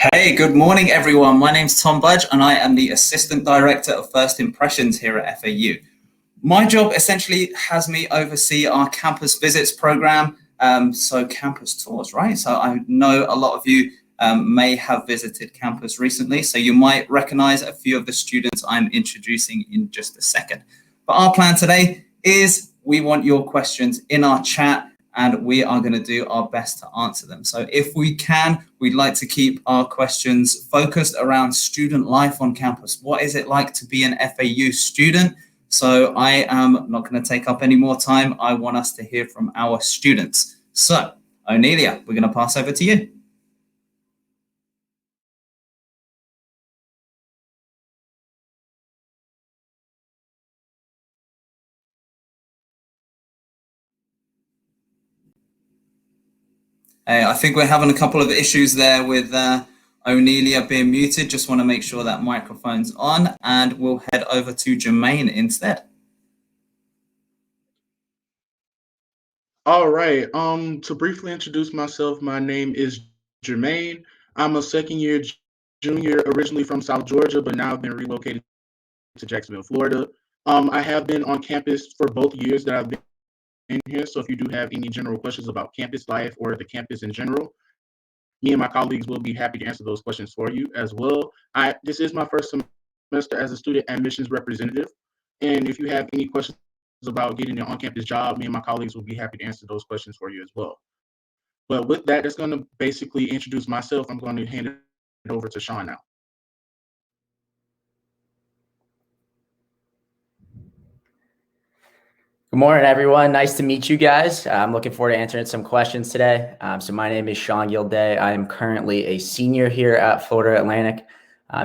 Hey, good morning, everyone. My name's Tom Budge, and I am the Assistant Director of First Impressions here at FAU. My job essentially has me oversee our campus visits program, so campus tours, right? So I know a lot of you may have visited campus recently, so you might recognize a few of the students I'm introducing in just a second. But our plan today is we want your questions in our chat, and we are going to do our best to answer them. So if we can, we'd like to keep our questions focused around student life on campus. What is it like to be an FAU student? So I am not going to take up any more time. I want us to hear from our students. So, Onelia, we're going to pass over to you. Hey, I think we're having a couple of issues there with Onelia being muted. Just want to make sure that microphone's on, and we'll head over to Jermaine instead. All right. To briefly introduce myself, my name is Jermaine. I'm a second year junior, originally from South Georgia, but now I've been relocated to Jacksonville, Florida. I have been on campus for both years that I've been here. So if you do have any general questions about campus life or the campus in general, me and my colleagues will be happy to answer those questions for you as well. This is my first semester as a student admissions representative. And if you have any questions about getting an on-campus job, me and my colleagues will be happy to answer those questions for you as well. But with that, that's going to basically introduce myself. I'm going to hand it over to Sean now. Good morning, everyone. Nice to meet you guys. I'm looking forward to answering some questions today. So my name is Sean Gilday. I am currently a senior here at Florida Atlantic,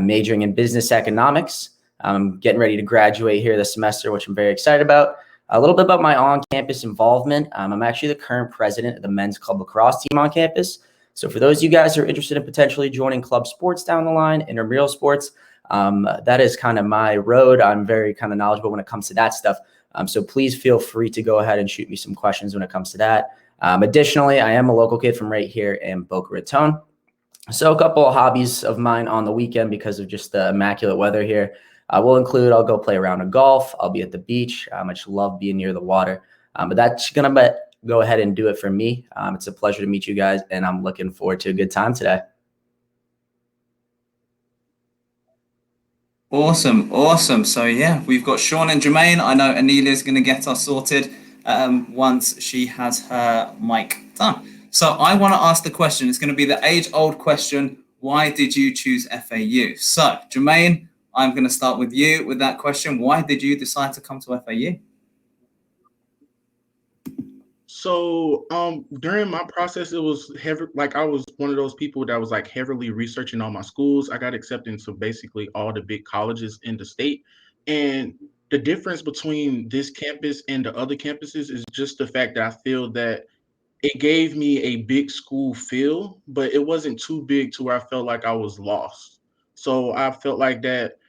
majoring in business economics. I'm getting ready to graduate here this semester, which I'm very excited about. A little bit about my on-campus involvement. I'm actually the current president of the men's club lacrosse team on campus. So for those of you guys who are interested in potentially joining club sports down the line, intramural sports, that is kind of my road. I'm very kind of knowledgeable when it comes to that stuff. So please feel free to go ahead and shoot me some questions when it comes to that. Additionally, I am a local kid from right here in Boca Raton. So a couple of hobbies of mine on the weekend because of just the immaculate weather here. Will include, I'll go play a round of golf. I'll be at the beach. I just love being near the water. But that's going to go ahead and do it for me. It's a pleasure to meet you guys, and I'm looking forward to a good time today. Awesome. So yeah, we've got Sean and Jermaine. I know Anelia's going to get us sorted once she has her mic done. So I want to ask the question. It's going to be the age-old question. Why did you choose FAU? So Jermaine, I'm going to start with you with that question. Why did you decide to come to FAU? So during my process, it was heavy. Like I was one of those people that was like heavily researching all my schools. I got accepted into basically all the big colleges in the state. And the difference between this campus and the other campuses is just the fact that I feel that it gave me a big school feel, but it wasn't too big to where I felt like I was lost. So I felt like that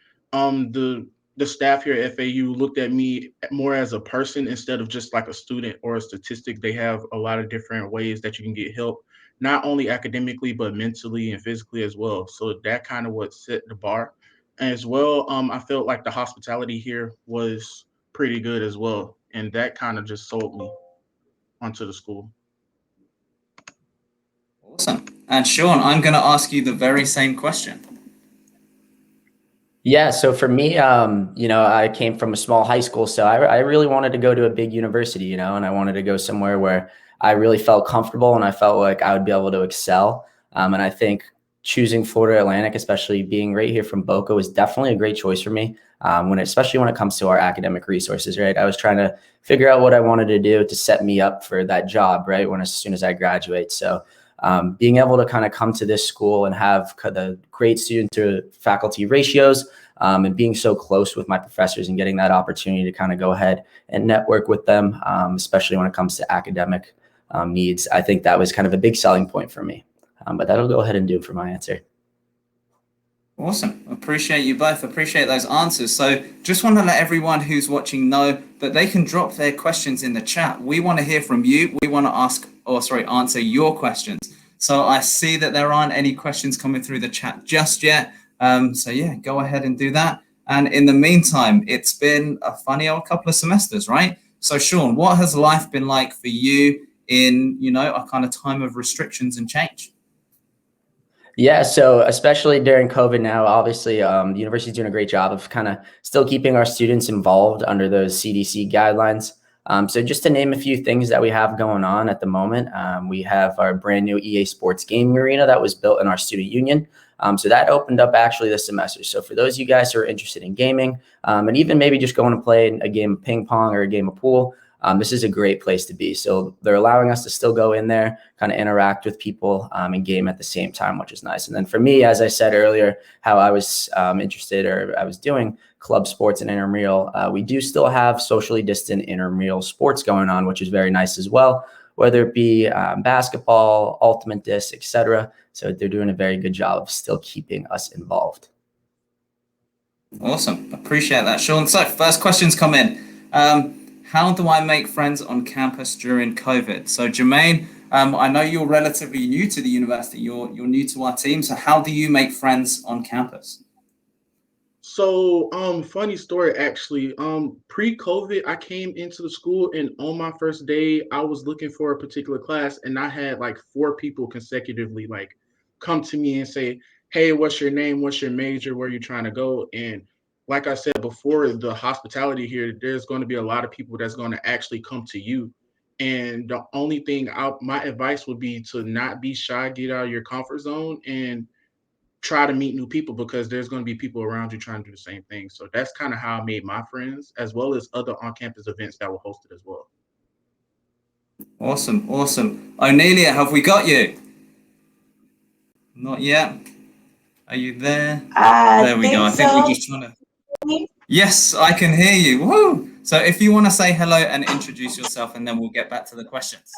the staff here at FAU looked at me more as a person instead of just like a student or a statistic. They have a lot of different ways that you can get help, not only academically but mentally and physically as well. So that kind of what set the bar. As well, I felt like the hospitality here was pretty good as well, and that kind of just sold me onto the school. Awesome. And Sean, I'm going to ask you the very same question. Yeah, so for me, I came from a small high school, so I really wanted to go to a big university, and I wanted to go somewhere where I really felt comfortable and I felt like I would be able to excel. And I think choosing Florida Atlantic, especially being right here from Boca, was definitely a great choice for me. Especially when it comes to our academic resources, right? I was trying to figure out what I wanted to do to set me up for that job, right? As soon as I graduate. So being able to kind of come to this school and have the great student to faculty ratios and being so close with my professors and getting that opportunity to kind of go ahead and network with them, especially when it comes to academic needs, I think that was kind of a big selling point for me. But that'll go ahead and do it for my answer. Awesome. Appreciate you both. Appreciate those answers. So just want to let everyone who's watching know that they can drop their questions in the chat. We want to hear from you. We want to answer your questions. So I see that there aren't any questions coming through the chat just yet. So yeah, go ahead and do that. And in the meantime, it's been a funny old couple of semesters, right? So Sean, what has life been like for you in, a kind of time of restrictions and change? Yeah, so especially during COVID now, obviously, the university is doing a great job of kind of still keeping our students involved under those CDC guidelines. So just to name a few things that we have going on at the moment, we have our brand new EA Sports gaming arena that was built in our student union. So that opened up actually this semester. So for those of you guys who are interested in gaming, and even maybe just going to play a game of ping pong or a game of pool, this is a great place to be. So they're allowing us to still go in there, kind of interact with people and game at the same time, which is nice. And then for me, as I said earlier, how I was interested or I was doing club sports and intramural, we do still have socially distant intramural sports going on, which is very nice as well, whether it be basketball, ultimate disc, etc. So they're doing a very good job of still keeping us involved. Awesome. Appreciate that, Sean. So first questions come in. How do I make friends on campus during COVID? So Jermaine, I know you're relatively new to the university. You're new to our team. So how do you make friends on campus? So, funny story actually. Pre-COVID, I came into the school and on my first day, I was looking for a particular class and I had like 4 people consecutively like come to me and say, "Hey, what's your name? What's your major? Where are you trying to go?" And like I said before, the hospitality here, there's going to be a lot of people that's going to actually come to you. And the only thing my advice would be to not be shy, get out of your comfort zone and try to meet new people because there's going to be people around you trying to do the same thing. So that's kind of how I made my friends, as well as other on-campus events that were hosted as well. Awesome, awesome. O'Nelia, have we got you? Not yet. Are you there? There we go. I think we're just trying to. Yes, I can hear you. Woo! So if you want to say hello and introduce yourself, and then we'll get back to the questions.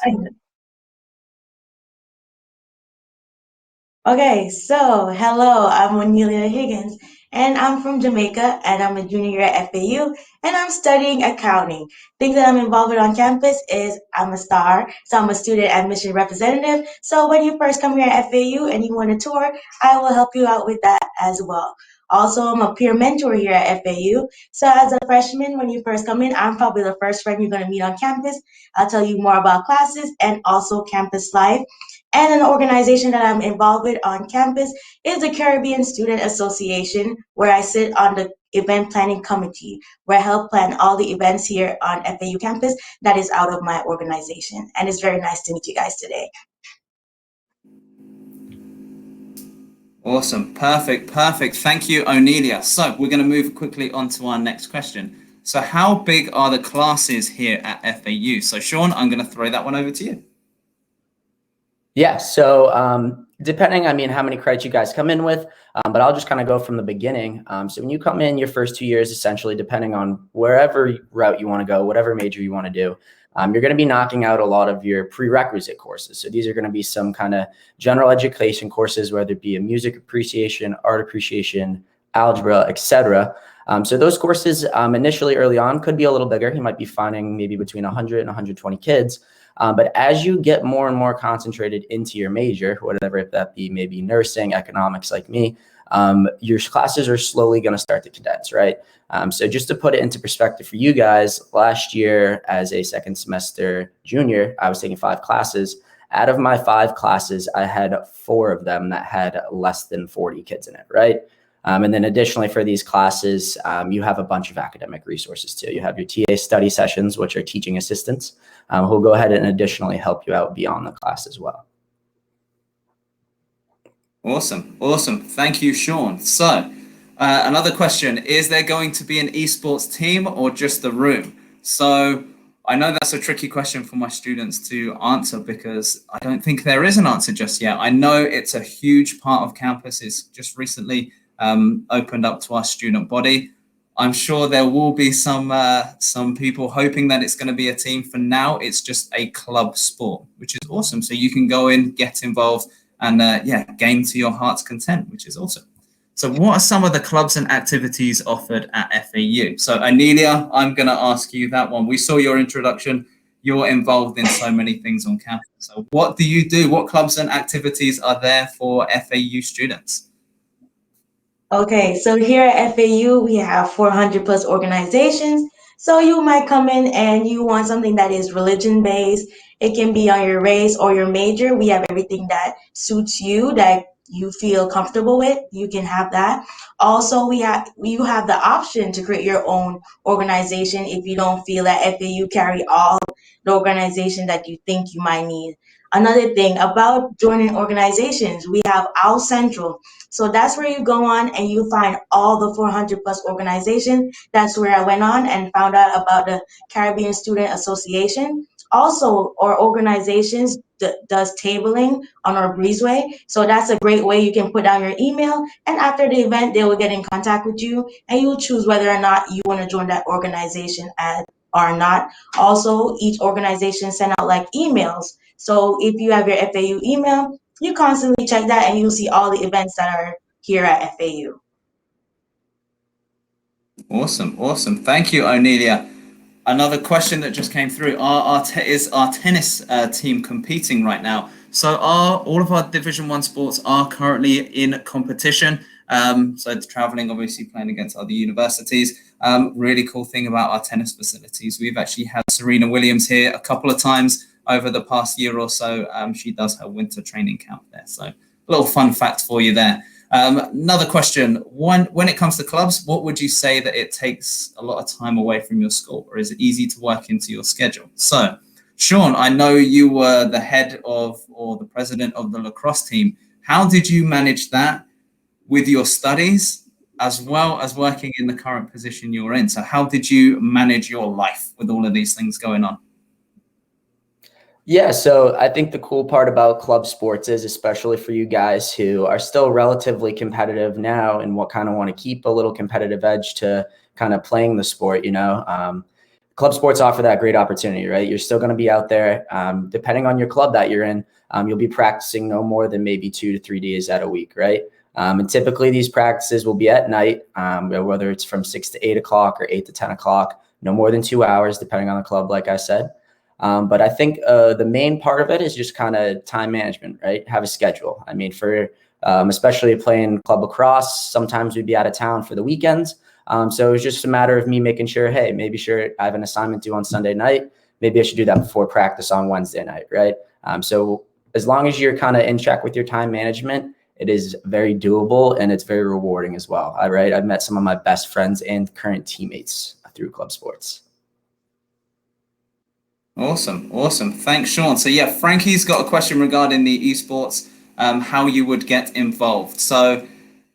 Okay, so hello, I'm Anelia Higgins, and I'm from Jamaica, and I'm a junior here at FAU, and I'm studying accounting. Things that I'm involved with on campus is I'm a star, so I'm a student admission representative. So when you first come here at FAU and you want a tour, I will help you out with that as well. Also, I'm a peer mentor here at FAU. So as a freshman, when you first come in, I'm probably the first friend you're going to meet on campus. I'll tell you more about classes and also campus life. And an organization that I'm involved with on campus is the Caribbean Student Association, where I sit on the event planning committee, where I help plan all the events here on FAU campus that is out of my organization. And it's very nice to meet you guys today. Awesome. Perfect. Thank you, O'Nelia. So we're going to move quickly on to our next question. So how big are the classes here at FAU? So Sean, I'm going to throw that one over to you. Yeah, so depending, how many credits you guys come in with, but I'll just kind of go from the beginning. So when you come in your first 2 years, essentially, depending on wherever route you want to go, whatever major you want to do, you're going to be knocking out a lot of your prerequisite courses. So these are going to be some kind of general education courses, whether it be a music appreciation, art appreciation, algebra, etc. So those courses initially early on could be a little bigger. You might be finding maybe between 100 and 120 kids. But as you get more and more concentrated into your major, whatever that be, maybe nursing, economics like me, your classes are slowly going to start to condense, right? So just to put it into perspective for you guys, last year as a second semester junior, I was taking 5 classes. Out of my 5 classes, I had 4 of them that had less than 40 kids in it, right? And then additionally for these classes, you have a bunch of academic resources too. You have your TA study sessions, which are teaching assistants, who'll go ahead and additionally help you out beyond the class as well. Awesome. Thank you, Sean. So another question, is there going to be an esports team or just the room? So I know that's a tricky question for my students to answer because I don't think there is an answer just yet. I know it's a huge part of campus. It's just recently opened up to our student body. I'm sure there will be some people hoping that it's going to be a team. For now, it's just a club sport, which is awesome. So you can go in, get involved, and gain to your heart's content, which is awesome. So what are some of the clubs and activities offered at FAU? So Anelia, I'm going to ask you that one. We saw your introduction. you're involved in so many things on campus. So what do you do? What clubs and activities are there for FAU students? Okay, so here at FAU, we have 400 plus organizations. So you might come in and you want something that is religion based. It can be on your race or your major. We have everything that suits you, that you feel comfortable with. You can have that. Also, you have the option to create your own organization if you don't feel that FAU carry all the organization that you think you might need. Another thing about joining organizations, we have Our Central. So that's where you go on and you find all the 400 plus organizations. That's where I went on and found out about the Caribbean Student Association. Also, our organizations does tabling on our breezeway. So that's a great way you can put down your email. And after the event, they will get in contact with you and you'll choose whether or not you want to join that organization or not. Also, each organization send out like emails. So if you have your FAU email, you constantly check that and you'll see all the events that are here at FAU. Awesome, awesome. Thank you, Onelia. Another question that just came through: is our tennis team competing right now? So, all of our Division One sports are currently in competition. So, it's traveling, obviously, playing against other universities. Really cool thing about our tennis facilities: we've actually had Serena Williams here a couple of times over the past year or so. She does her winter training camp there. So, a little fun fact for you there. Another question, when it comes to clubs, what would you say that it takes a lot of time away from your school, or is it easy to work into your schedule? So, Sean, I know you were the head of or the president of the lacrosse team. How did you manage that with your studies as well as working in the current position you're in? So how did you manage your life with all of these things going on? Yeah, so I think the cool part about club sports is, especially for you guys who are still relatively competitive now and what kind of want to keep a little competitive edge to kind of playing the sport, club sports offer that great opportunity, right? You're still going to be out there. Depending on your club that you're in, you'll be practicing no more than maybe 2 to 3 days out a week, right? And typically these practices will be at night, whether it's from 6 to 8 o'clock or 8 to 10 o'clock, no more than 2 hours, depending on the club, like I said. But I think the main part of it is just kind of time management, right? Have a schedule. I mean, for especially playing club lacrosse, sometimes we'd be out of town for the weekends. So it was just a matter of me making sure, hey, I have an assignment due on Sunday night. Maybe I should do that before practice on Wednesday night, right? So as long as you're kind of in check with your time management, it is very doable and it's very rewarding as well. Right? I've met some of my best friends and current teammates through club sports. Awesome, awesome. Thanks, Sean. So yeah, Frankie's got a question regarding the esports, how you would get involved. So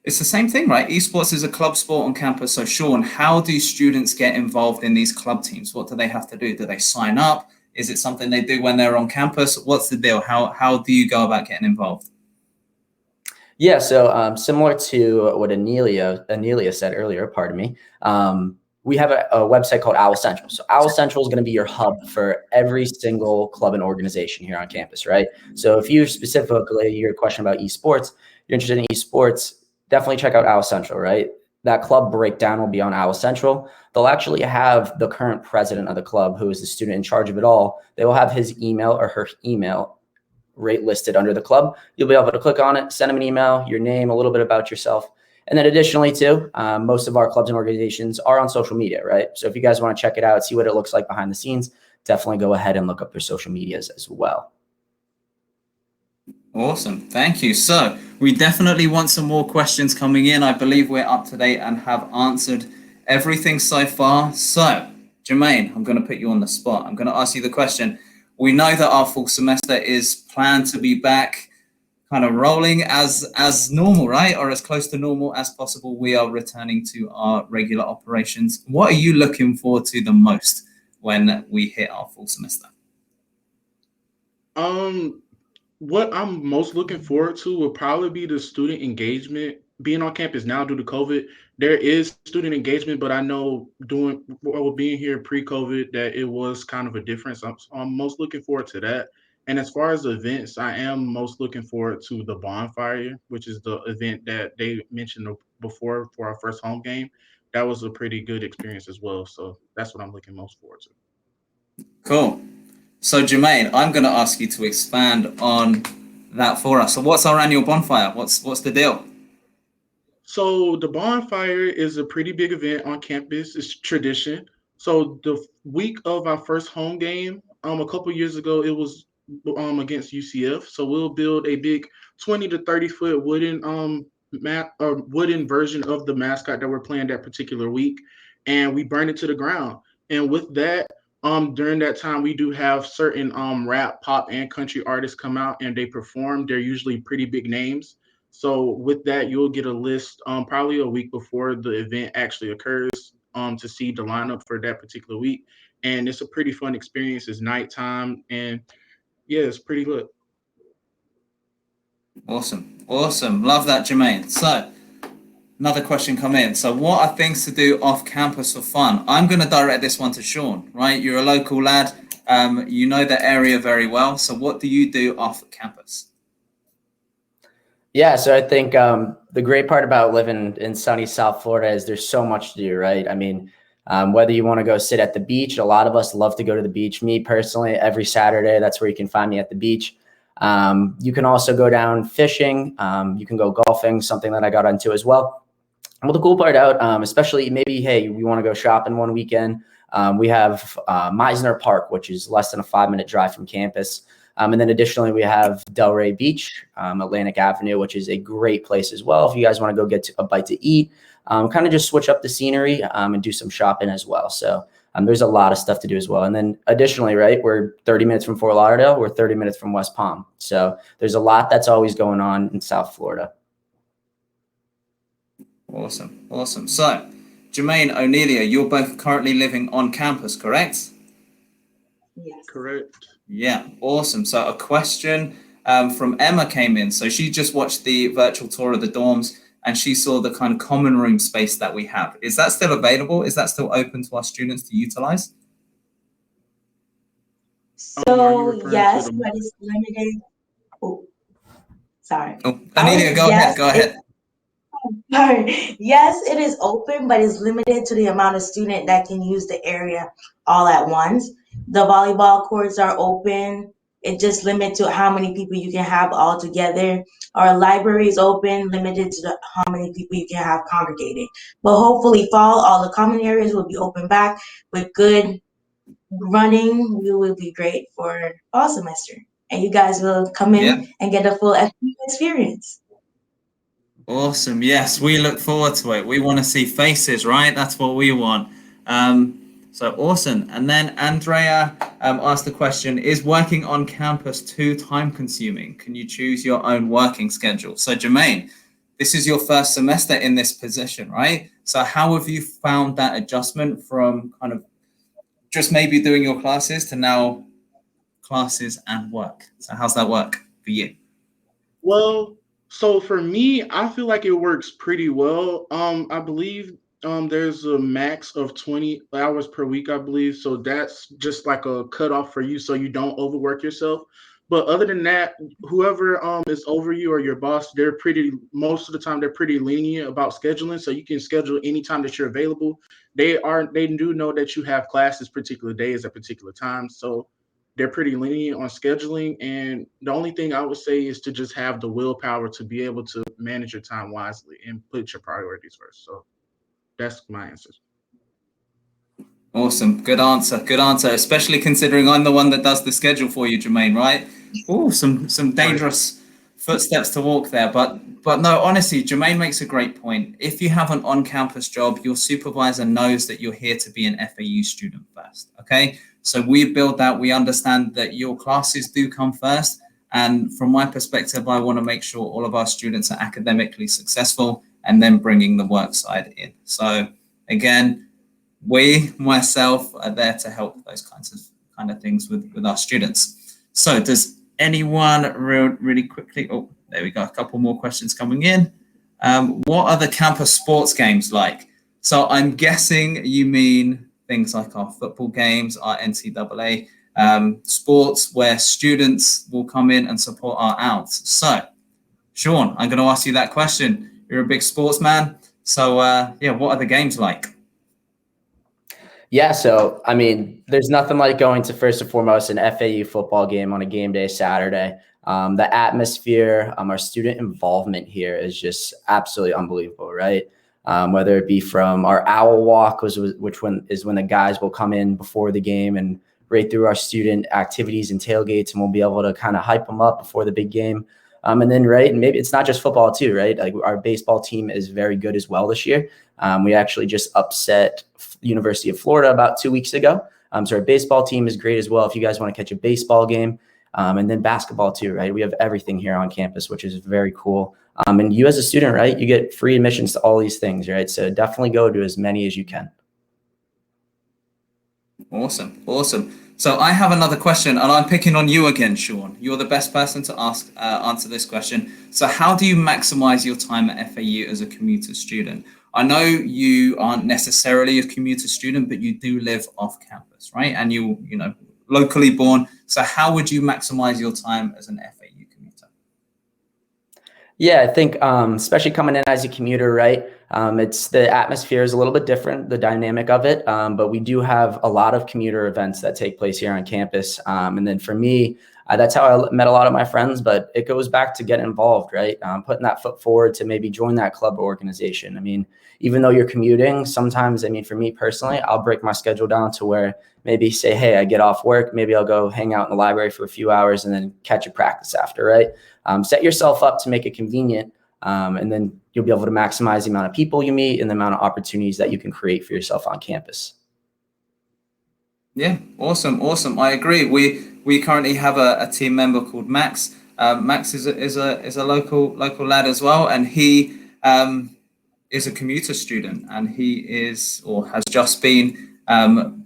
it's the same thing, right? Esports is a club sport on campus. So Sean, how do students get involved in these club teams? What do they have to do? Do they sign up? Is it something they do when they're on campus? What's the deal? How do you go about getting involved? Yeah, so similar to what Anelia said earlier, pardon me, we have a website called Owl Central. So Owl Central is going to be your hub for every single club and organization here on campus, right? So if you specifically, your question about esports, you're interested in esports, definitely check out Owl Central, right? That club breakdown will be on Owl Central. They'll actually have the current president of the club, who is the student in charge of it all. They will have his email or her email rate listed under the club. You'll be able to click on it, send them an email, your name, a little bit about yourself. And then additionally too, most of our clubs and organizations are on social media, right? So if you guys want to check it out, see what it looks like behind the scenes, definitely go ahead and look up their social medias as well. Awesome. Thank you. So we definitely want some more questions coming in. I believe we're up to date and have answered everything so far. So Jermaine, I'm going to put you on the spot. I'm going to ask you the question. We know that our fall semester is planned to be back kind of rolling as normal, right? Or as close to normal as possible. We are returning to our regular operations. What are you looking forward to the most when we hit our fall semester? What I'm most looking forward to will probably be the student engagement. Being on campus now due to COVID, there is student engagement, but I know being here pre-COVID that it was kind of a difference. So I'm most looking forward to that. And as far as events, I am most looking forward to the Bonfire, which is the event that they mentioned before for our first home game. That was a pretty good experience as well. So that's what I'm looking most forward to. Cool. So Jermaine, I'm going to ask you to expand on that for us. So what's our annual bonfire? What's the deal? So the bonfire is a pretty big event on campus. It's tradition. So the week of our first home game, a couple years ago, it was against UCF. So we'll build a big 20 to 30 foot wooden wooden version of the mascot that we're playing that particular week, and we burn it to the ground. And with that, during that time, we do have certain rap, pop, and country artists come out and they perform. They're usually pretty big names. So with that, you'll get a list probably a week before the event actually occurs to see the lineup for that particular week. And it's a pretty fun experience. It's nighttime, and yeah, it's pretty good. Awesome. Awesome. Love that, Jermaine. So another question come in. So what are things to do off campus for fun? I'm going to direct this one to Sean, right? You're a local lad. You know the area very well. So what do you do off campus? Yeah, so I think the great part about living in sunny South Florida is there's so much to do, right? I mean, whether you want to go sit at the beach, a lot of us love to go to the beach. Me personally, every Saturday, that's where you can find me at the beach. You can also go down fishing. You can go golfing, something that I got into as well. Well, the cool part out, especially maybe, hey, we want to go shopping one weekend. We have Meisner Park, which is less than a 5-minute drive from campus. And then additionally, we have Delray Beach, Atlantic Avenue, which is a great place as well. If you guys want to go get a bite to eat, kind of just switch up the scenery and do some shopping as well. So there's a lot of stuff to do as well. And then additionally, right, we're 30 minutes from Fort Lauderdale. We're 30 minutes from West Palm. So there's a lot that's always going on in South Florida. Awesome. Awesome. So Jermaine, O'Nelia, you're both currently living on campus, correct? Yes. Correct. Yeah, awesome. So a question from Emma came in. So she just watched the virtual tour of the dorms and she saw the kind of common room space that we have. Is that still available? Is that still open to our students to utilize? So yes, but it's limited. Oh, sorry. Oh, O'Nelia, go ahead. Go ahead. Sorry. Yes, it is open, but it's limited to the amount of student that can use the area all at once. The volleyball courts are open. It just limits to how many people you can have all together. Our library is open, limited to how many people you can have congregated. But hopefully fall, all the common areas will be open back with good running. We will be great for fall semester. And you guys will come in and get a full experience. Awesome. Yes, we look forward to it. We want to see faces, right? That's what we want. So awesome. And then Andrea asked the question, is working on campus too time consuming? Can you choose your own working schedule? So Jermaine, this is your first semester in this position, right? So how have you found that adjustment from kind of just maybe doing your classes to now classes and work? So how's that work for you? Well, so for me, I feel like it works pretty well. I believe there's a max of 20 hours per week, I believe. So that's just like a cutoff for you so you don't overwork yourself. But other than that, whoever is over you or your boss, most of the time they're pretty lenient about scheduling. So you can schedule anytime that you're available. They do know that you have classes particular days at particular times. So they're pretty lenient on scheduling. And the only thing I would say is to just have the willpower to be able to manage your time wisely and put your priorities first. So that's my answer. Awesome. Good answer. Good answer. Especially considering I'm the one that does the schedule for you, Jermaine, right? Oh, some dangerous footsteps to walk there. But no, honestly, Jermaine makes a great point. If you have an on-campus job, your supervisor knows that you're here to be an FAU student first. Okay. So we build that. We understand that your classes do come first. And from my perspective, I want to make sure all of our students are academically successful and then bringing the work side in. So again, myself, are there to help those kind of things with our students. So does anyone really quickly, oh, there we go, a couple more questions coming in. What are the campus sports games like? So I'm guessing you mean things like our football games, our NCAA sports where students will come in and support our outs. So Sean, I'm going to ask you that question. You're a big sports man. So yeah, what are the games like? Yeah, so I mean, there's nothing like going to first and foremost an FAU football game on a game day Saturday. The atmosphere, our student involvement here is just absolutely unbelievable, right? Whether it be from our owl walk, which when the guys will come in before the game and rate through our student activities and tailgates, and we'll be able to kind of hype them up before the big game. And then, right, and maybe it's not just football too, right? Like our baseball team is very good as well this year. We actually just upset University of Florida about 2 weeks ago. So our baseball team is great as well. If you guys want to catch a baseball game, and then basketball too, right? We have everything here on campus, which is very cool. And you as a student, right, you get free admissions to all these things, right? So definitely go to as many as you can. Awesome. So I have another question, and I'm picking on you again, Sean. You're the best person to answer this question. So how do you maximize your time at FAU as a commuter student? I know you aren't necessarily a commuter student, but you do live off campus, right? And you know, locally born. So how would you maximize your time as an FAU commuter? Yeah, I think especially coming in as a commuter, right? It's the atmosphere is a little bit different, the dynamic of it. But we do have a lot of commuter events that take place here on campus. And then for me, that's how I met a lot of my friends. But it goes back to getting involved, right? Putting that foot forward to maybe join that club or organization. I mean, even though you're commuting, sometimes, I mean, for me personally, I'll break my schedule down to where maybe say, hey, I get off work, maybe I'll go hang out in the library for a few hours and then catch a practice after, right? Set yourself up to make it convenient, and then you'll be able to maximize the amount of people you meet and the amount of opportunities that you can create for yourself on campus. Yeah, awesome. I agree. We currently have a team member called Max. Max is a local lad as well, and he is a commuter student, and he is or has just been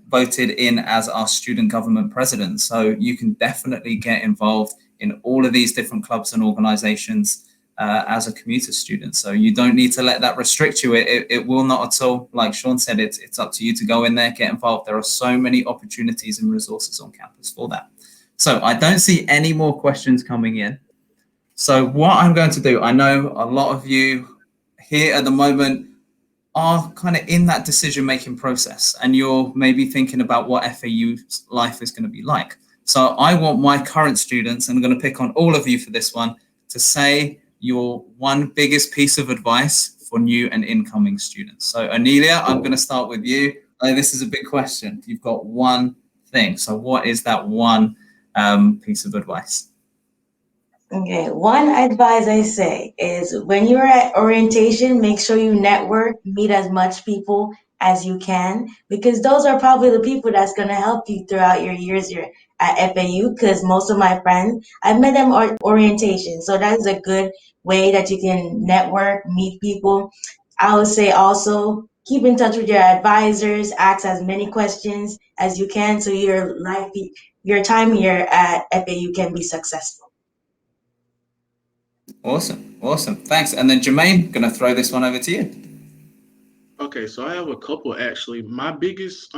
voted in as our student government president. So you can definitely get involved in all of these different clubs and organizations as a commuter student. So you don't need to let that restrict you. It will not at all. Like Sean said, it's up to you to go in there, get involved. There are so many opportunities and resources on campus for that. So I don't see any more questions coming in. So what I'm going to do, I know a lot of you here at the moment are kind of in that decision-making process, and you're maybe thinking about what FAU life is going to be like. So I want my current students, and I'm going to pick on all of you for this one, to say your one biggest piece of advice for new and incoming students. So Anelia, I'm going to start with you. This is a big question. You've got one thing. So what is that one piece of advice? Okay, one advice I say is when you're at orientation, make sure you network, meet as much people as you can, because those are probably the people that's going to help you throughout your years here at FAU. Because most of my friends, I've met them at orientation. So that is a good way that you can network, meet people. I would say also keep in touch with your advisors, ask as many questions as you can so your time here at FAU can be successful. Awesome. Thanks. And then Jermaine, going to throw this one over to you. Okay, so I have a couple actually. My biggest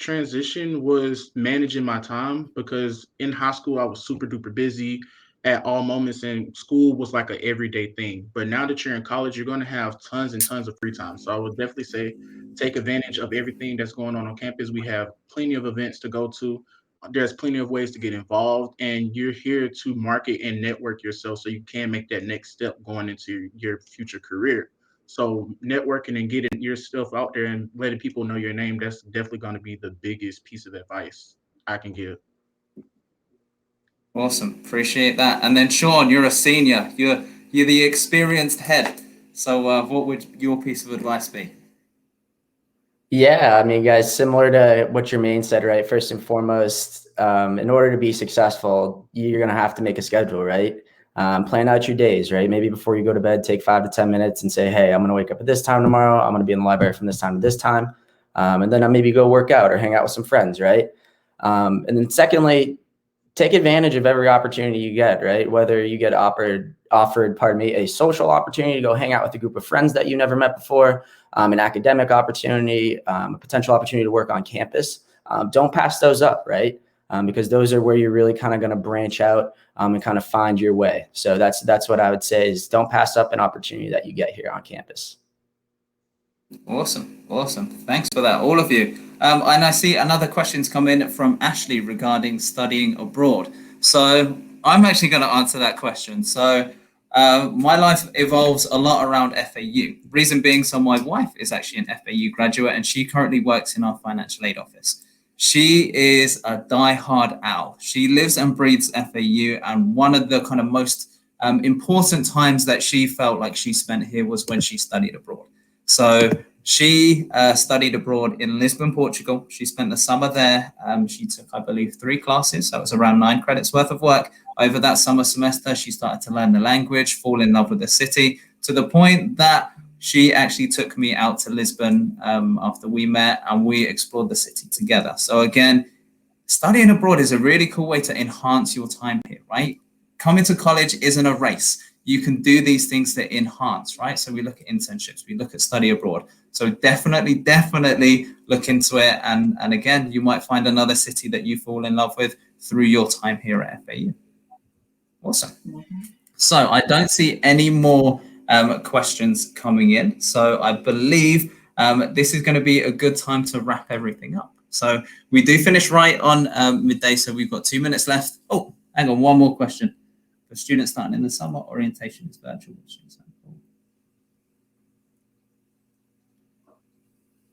transition was managing my time because in high school I was super duper busy at all moments and school was like a everyday thing. But now that you're in college, you're going to have tons and tons of free time. So I would definitely say take advantage of everything that's going on campus. We have plenty of events to go to. There's plenty of ways to get involved, and you're here to market and network yourself so you can make that next step going into your future career. So networking and getting your stuff out there and letting people know your name, that's definitely going to be the biggest piece of advice I can give. Awesome. Appreciate that. And then Sean, you're a senior. You're the experienced head. So what would your piece of advice be? Yeah, I mean, guys, similar to what Jermaine said, right? First and foremost, in order to be successful, you're going to have to make a schedule, right? Plan out your days, right? Maybe before you go to bed, take 5 to 10 minutes and say, hey, I'm going to wake up at this time tomorrow. I'm going to be in the library from this time to this time. And then I'll maybe go work out or hang out with some friends, right? And then secondly, take advantage of every opportunity you get, right? Whether you get offered, a social opportunity to go hang out with a group of friends that you never met before, an academic opportunity, a potential opportunity to work on campus. Don't pass those up, right? Because those are where you're really kind of going to branch out and kind of find your way. So that's what I would say is don't pass up an opportunity that you get here on campus. Awesome. Awesome. Thanks for that, all of you. And I see another question's come in from Ashley regarding studying abroad. So I'm actually going to answer that question. So my life evolves a lot around FAU. Reason being, so my wife is actually an FAU graduate and she currently works in our financial aid office. She is a diehard owl. She lives and breathes FAU, and one of the kind of most important times that she felt like she spent here was when she studied abroad. So she studied abroad in Lisbon, Portugal. She spent the summer there. She took, I believe, 3 classes. So it was around 9 credits worth of work. Over that summer semester, she started to learn the language, fall in love with the city, to the point that she actually took me out to Lisbon after we met, and we explored the city together. So again, studying abroad is a really cool way to enhance your time here, right? Coming to college isn't a race. You can do these things that enhance, right? So we look at internships, we look at study abroad. So definitely look into it. And again, you might find another city that you fall in love with through your time here at FAU. Awesome. So I don't see any more questions coming in. So I believe this is going to be a good time to wrap everything up. So we do finish right on midday. So we've got 2 minutes left. Oh, hang on, one more question. For students starting in the summer, orientation is virtual.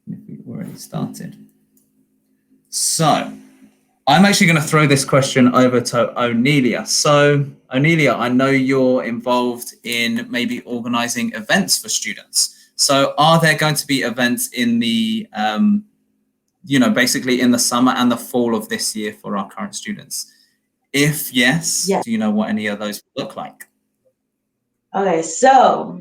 If we've already started. So I'm actually going to throw this question over to Onelia. So Onelia, I know you're involved in maybe organizing events for students. So are there going to be events in the, basically in the summer and the fall of this year for our current students? If yes, do you know what any of those look like? Okay, so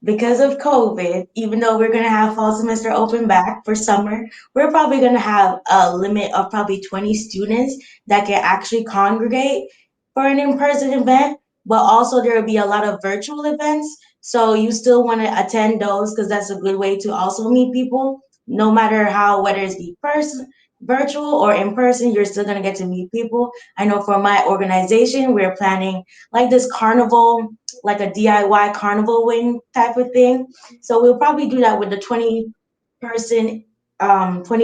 because of COVID, even though we're going to have fall semester open back for summer, we're probably going to have a limit of probably 20 students that can actually congregate for an in-person event, but also there will be a lot of virtual events. So you still want to attend those because that's a good way to also meet people. No matter how, whether it's be virtual or in person, you're still going to get to meet people. I know for my organization, we're planning like this carnival, like a DIY carnival wing type of thing. So we'll probably do that with the 20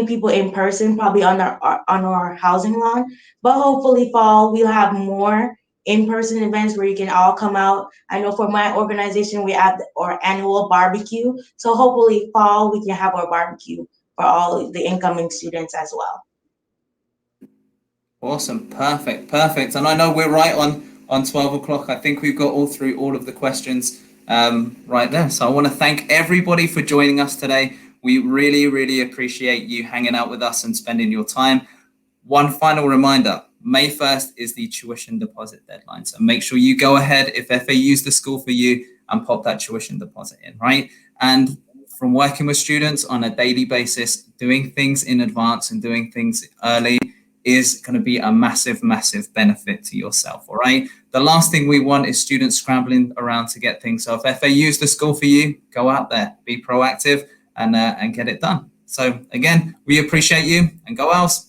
people in person, probably on our housing lawn. But hopefully fall we'll have more in-person events where you can all come out. I know for my organization we have our annual barbecue. So hopefully fall we can have our barbecue for all the incoming students as well. Awesome. Perfect. And I know we're right on 12 o'clock. I think we've got through all of the questions right there. So I want to thank everybody for joining us today. We really appreciate you hanging out with us and spending your time. One final reminder, May 1st is the tuition deposit deadline. So make sure you go ahead, if FAU is the school for you, and pop that tuition deposit in, right? And from working with students on a daily basis, doing things in advance and doing things early is going to be a massive benefit to yourself, all right? The last thing we want is students scrambling around to get things. So if FAU is the school for you, go out there, be proactive and get it done. So again, we appreciate you, and go Owls.